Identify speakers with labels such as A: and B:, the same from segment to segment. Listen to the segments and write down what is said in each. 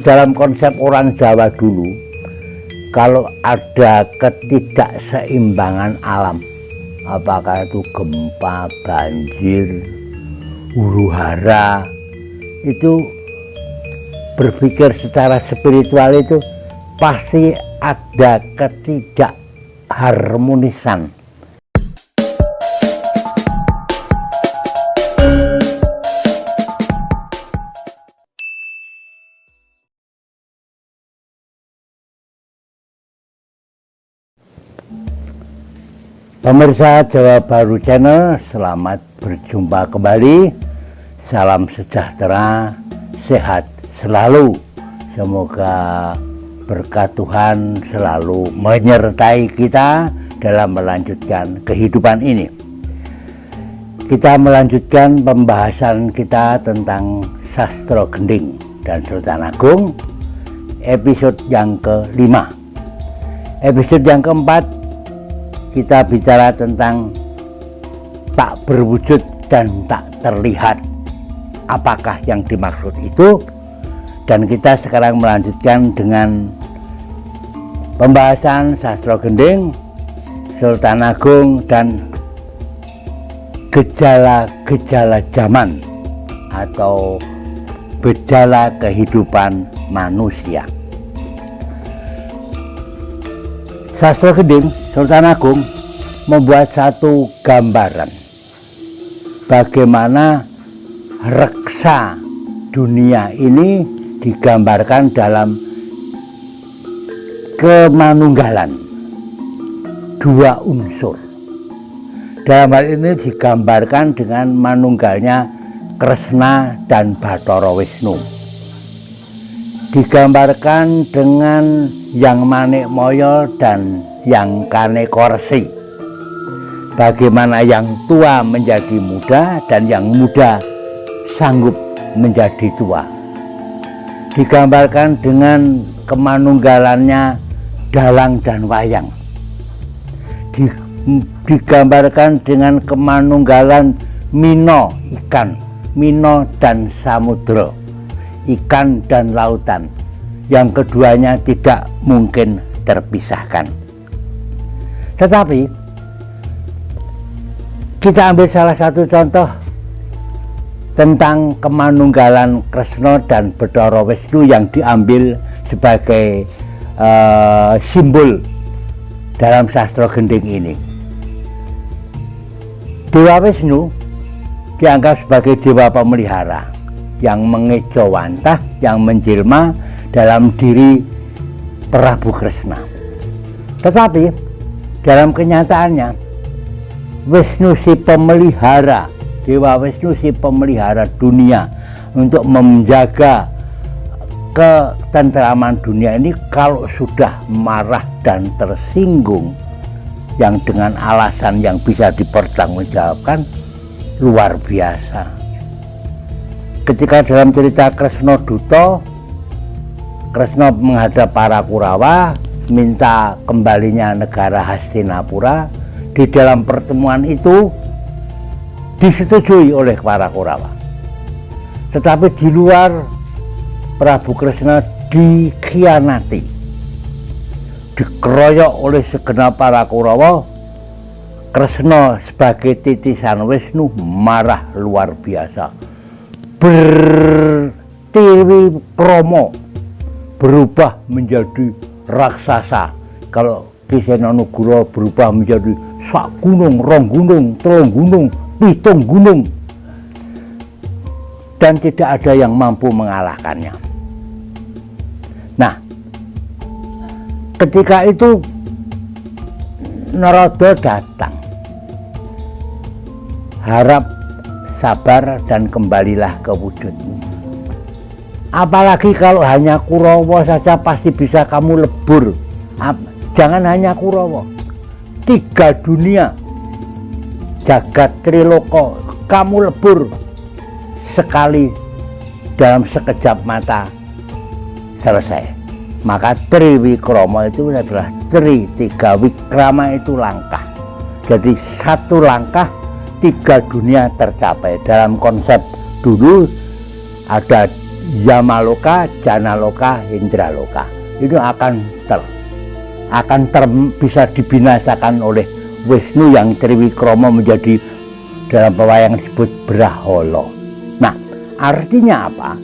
A: dalam konsep orang Jawa dulu, kalau ada ketidakseimbangan alam, apakah itu gempa, banjir, huru-hara, itu berpikir secara spiritual itu pasti ada ketidakharmonisan. Pemirsa Jawa Baru Channel, selamat berjumpa kembali. Salam sejahtera, sehat selalu. Semoga berkat Tuhan selalu menyertai kita dalam melanjutkan kehidupan ini. Kita melanjutkan pembahasan kita tentang Sastro Gending dan Sultan Agung, episode yang kelima. Episode yang keempat, kita bicara tentang tak berwujud dan tak terlihat. Apakah yang dimaksud itu? Dan kita sekarang melanjutkan dengan pembahasan Sastro Gending, Sultan Agung, dan gejala-gejala zaman atau gejala kehidupan manusia. Sastro Gending, Sultan Agung membuat satu gambaran bagaimana reksa dunia ini digambarkan dalam kemanunggalan dua unsur. Dalam hal ini digambarkan dengan manunggalnya Kresna dan Bathara Wisnu. Digambarkan dengan Yang Manikmaya dan Yang Kanekorsi. Bagaimana yang tua menjadi muda dan yang muda sanggup menjadi tua. Digambarkan dengan kemanunggalannya dalang dan wayang. Digambarkan dengan kemanunggalan Mino, ikan, Mino dan samudra, ikan dan lautan, yang keduanya tidak mungkin terpisahkan. Tetapi kita ambil salah satu contoh tentang kemanunggalan Kresna dan Bathara Wisnu yang diambil sebagai simbol dalam Sastro Gending ini. Dewa Wisnu dianggap sebagai dewa pemelihara yang mengejawantah, yang menjelma dalam diri Prabu Kresna. Tetapi dalam kenyataannya Wisnu si pemelihara, Dewa Wisnu si pemelihara dunia untuk menjaga ketentraman dunia ini, kalau sudah marah dan tersinggung yang dengan alasan yang bisa dipertanggungjawabkan luar biasa. Ketika dalam cerita Kresna Duta, Kresna menghadap para Kurawa minta kembalinya negara Hastinapura. Di dalam pertemuan itu disetujui oleh para Kurawa. Tetapi di luar, Prabu Kresna dikhianati, dikeroyok oleh segenap para Kurawa. Kresna sebagai titisan Wisnu marah luar biasa, bertriwikrama, berubah menjadi raksasa. Kalau Kisenanugura berubah menjadi sak gunung, rong gunung, telung gunung, pitung gunung, dan tidak ada yang mampu mengalahkannya. Nah, ketika itu Narada datang, harap sabar dan kembalilah ke wujudmu. Apalagi kalau hanya Kurawa saja pasti bisa kamu lebur. Jangan hanya Kurawa, 3 dunia, jagat Triloko, kamu lebur sekali dalam sekejap mata, selesai. Maka Triwikrama itu adalah tiga wikrama itu langkah. Jadi satu langkah 3 dunia tercapai. Dalam konsep dulu ada Yamaloka, Janaloka, Indraloka itu bisa dibinasakan oleh Wisnu yang Triwikromo menjadi dalam pewayangan disebut Braholo. Nah, artinya apa?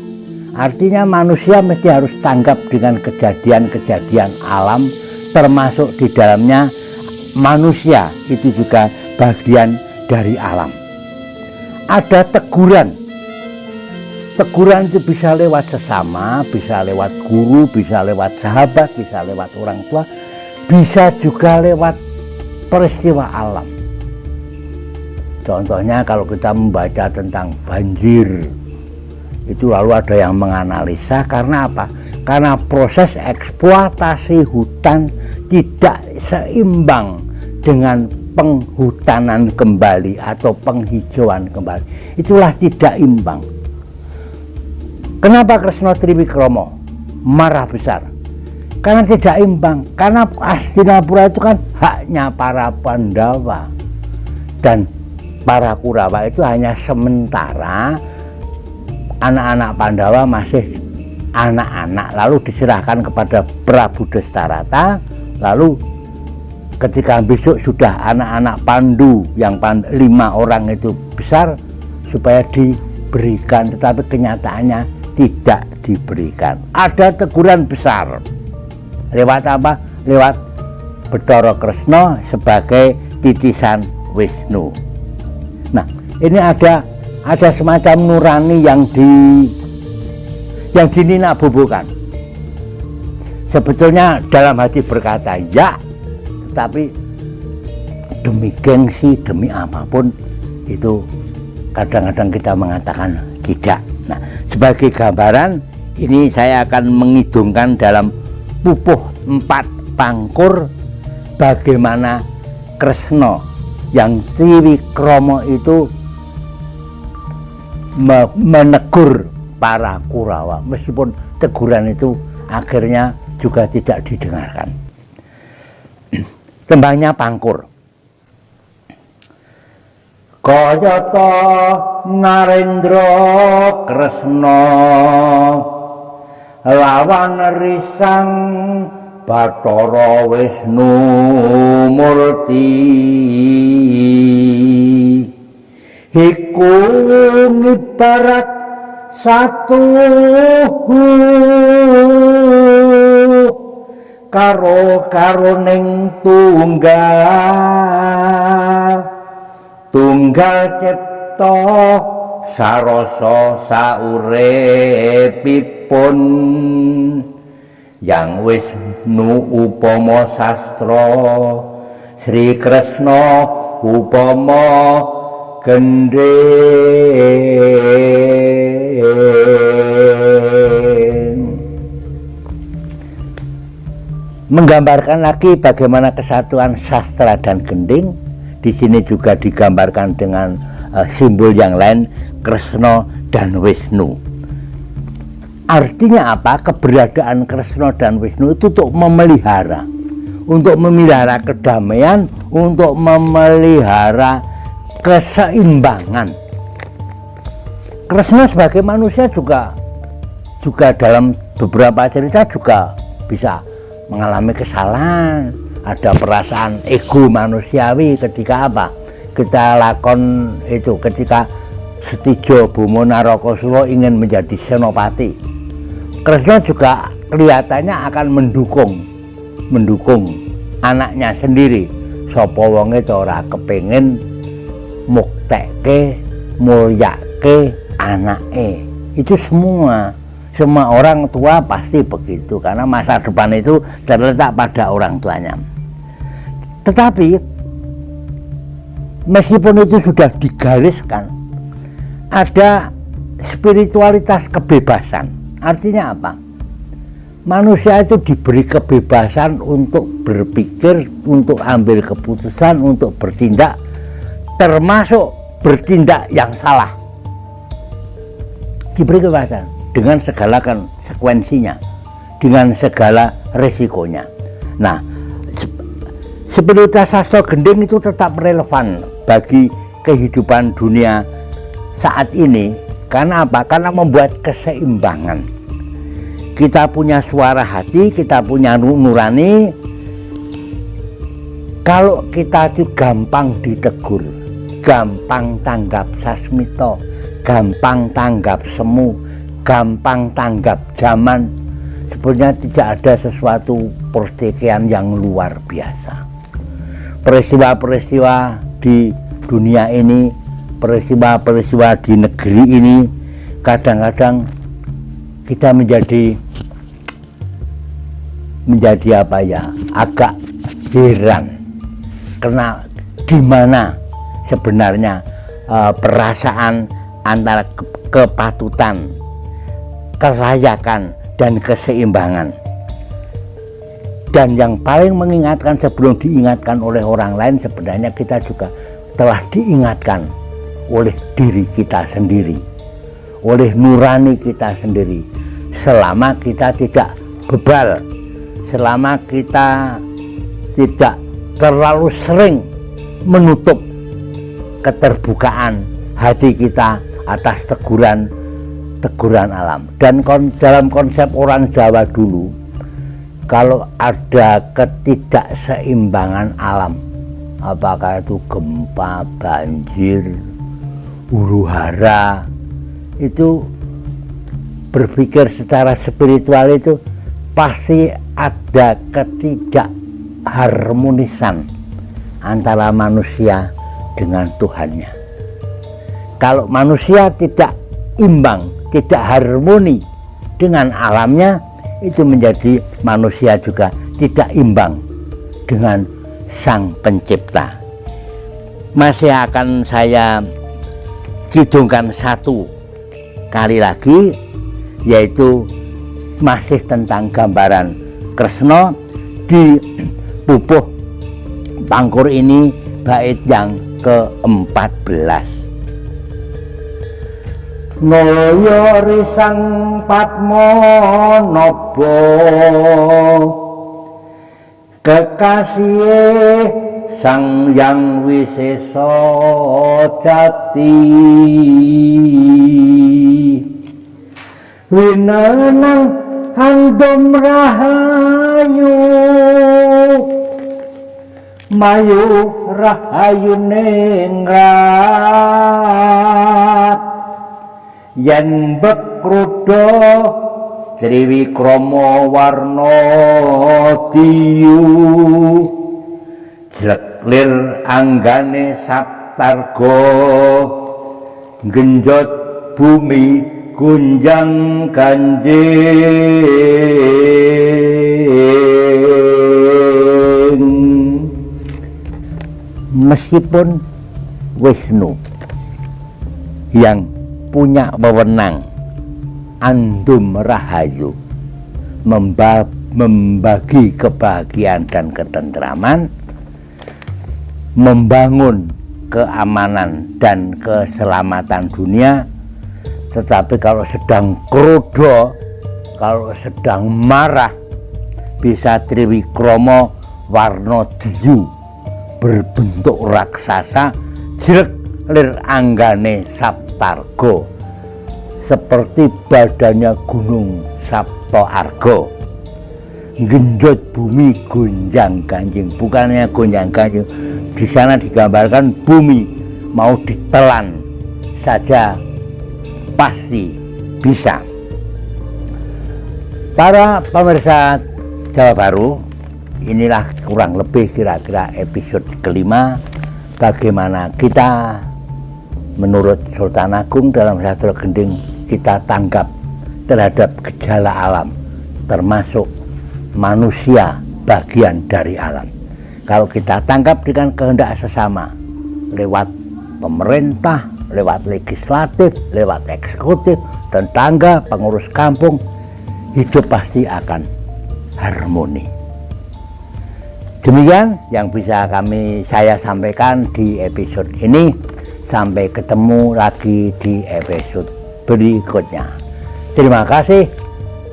A: Artinya manusia mesti harus tanggap dengan kejadian-kejadian alam, termasuk di dalamnya manusia itu juga bagian dari alam. Ada teguran. Teguran itu bisa lewat sesama, bisa lewat guru, bisa lewat sahabat, bisa lewat orang tua, bisa juga lewat peristiwa alam. Contohnya kalau kita membaca tentang banjir, itu lalu ada yang menganalisa karena apa? Karena proses eksploitasi hutan tidak seimbang dengan penghutanan kembali atau penghijauan kembali. Itulah tidak imbang. Kenapa Kresna Triwikromo marah besar? Karena tidak imbang. Karena Hastinapura itu kan haknya para Pandawa, dan para Kurawa itu hanya sementara. Anak-anak Pandawa masih anak-anak, lalu diserahkan kepada Prabu Dastarata. Lalu ketika besok sudah anak-anak Pandu yang 5 orang itu besar, supaya diberikan, tetapi kenyataannya tidak diberikan. Ada teguran besar. Lewat apa? Lewat Bathara Kresna sebagai titisan Wisnu. Nah, ini ada semacam nurani yang dininabobokan. Sebetulnya dalam hati berkata ya, tetapi demi gengsi, demi apapun itu kadang-kadang kita mengatakan tidak. Nah, sebagai gambaran ini saya akan mengidungkan dalam pupuh 4 pangkur bagaimana Kresna yang Triwikromo itu menegur para Kurawa, meskipun teguran itu akhirnya juga tidak didengarkan. Tembangnya pangkur. Kayata Narendra Kresna lawan risang Bathara Wisnu Murti, iku ibarat satu karo-karoning tunggal cipta sarasa sauripipun, yang Wisnu upama sastra, Sri Kresna upama gending. Menggambarkan lagi bagaimana kesatuan sastra dan gending. Di sini juga digambarkan dengan simbol yang lain, Kresna dan Wisnu. Artinya apa? Keberadaan Kresna dan Wisnu itu untuk memelihara kedamaian, untuk memelihara keseimbangan. Kresna sebagai manusia juga dalam beberapa cerita juga bisa mengalami kesalahan. Ada perasaan ego manusiawi ketika apa? Kita lakon itu ketika Setijo Bomo Narakasura ingin menjadi senopati. Kresna juga kelihatannya akan mendukung anaknya sendiri. Sapa wonge ora kepengin muktekke mulyake anake. Itu semua orang tua pasti begitu, karena masa depan itu terletak pada orang tuanya. Tetapi meskipun itu sudah digariskan, ada spiritualitas kebebasan. Artinya apa? Manusia itu diberi kebebasan untuk berpikir, untuk ambil keputusan, untuk bertindak, termasuk bertindak yang salah. Diberi kebebasan dengan segala konsekuensinya, dengan segala resikonya. Nah, spiritualitas sastra gending itu tetap relevan bagi kehidupan dunia saat ini, Karena apa? Karena membuat keseimbangan. Kita punya suara hati, kita punya nurani. Kalau kita itu gampang ditegur, gampang tanggap sasmito, gampang tanggap semu, gampang tanggap zaman, sebenarnya tidak ada sesuatu pertikaian yang luar biasa. Peristiwa-peristiwa di dunia ini, peristiwa-peristiwa di negeri ini, kadang-kadang kita menjadi apa ya, agak heran karena di mana sebenarnya perasaan antara kepatutan, kelayakan dan keseimbangan. Dan yang paling mengingatkan sebelum diingatkan oleh orang lain, sebenarnya kita juga telah diingatkan oleh diri kita sendiri, oleh nurani kita sendiri. Selama kita tidak bebal, selama kita tidak terlalu sering menutup keterbukaan hati kita atas teguran alam. Dan dalam konsep orang Jawa dulu, kalau ada ketidakseimbangan alam, apakah itu gempa, banjir, huru-hara, itu berpikir secara spiritual itu pasti ada ketidakharmonisan antara manusia dengan Tuhannya. Kalau manusia tidak imbang, tidak harmoni dengan alamnya, itu menjadi manusia juga tidak imbang dengan Sang Pencipta. Masih akan saya kidungkan satu kali lagi, yaitu masih tentang gambaran Kresna di Pupuh Pangkur ini, bait yang ke-14. Naya risang Padmanaba, kekasih Sang Hyang Wisesa Jati, winenang handom rahayu, mayu rahayu ningrat, yen bekrudha Triwikrama warna diyu, jeklir anggane Saptarga, genjot bumi gunjang ganjing. Meskipun Wisnu yang punya wewenang andum rahayu, membagi kebahagiaan dan ketentraman, membangun keamanan dan keselamatan dunia, tetapi kalau sedang krodha, kalau sedang marah, bisa Triwikrama warna diyu berbentuk raksasa, jelek lir anggane Saptarga, seperti badannya gunung Sapta Arga, genjot bumi gonjang ganjing. Bukannya gonjang ganjing, di sana digambarkan bumi mau ditelan saja pasti bisa. Para pemirsa Jawa Baru, inilah kurang lebih kira-kira episode kelima, bagaimana kita menurut Sultan Agung dalam Sastra Gending kita tanggap terhadap gejala alam, termasuk manusia bagian dari alam. Kalau kita tangkap dengan kehendak sesama, lewat pemerintah, lewat legislatif, lewat eksekutif, tetangga, pengurus kampung, hidup pasti akan harmoni. Demikian yang bisa saya sampaikan di episode ini. Sampai ketemu lagi di episode berikutnya. Terima kasih.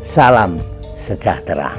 A: Salam sejahtera.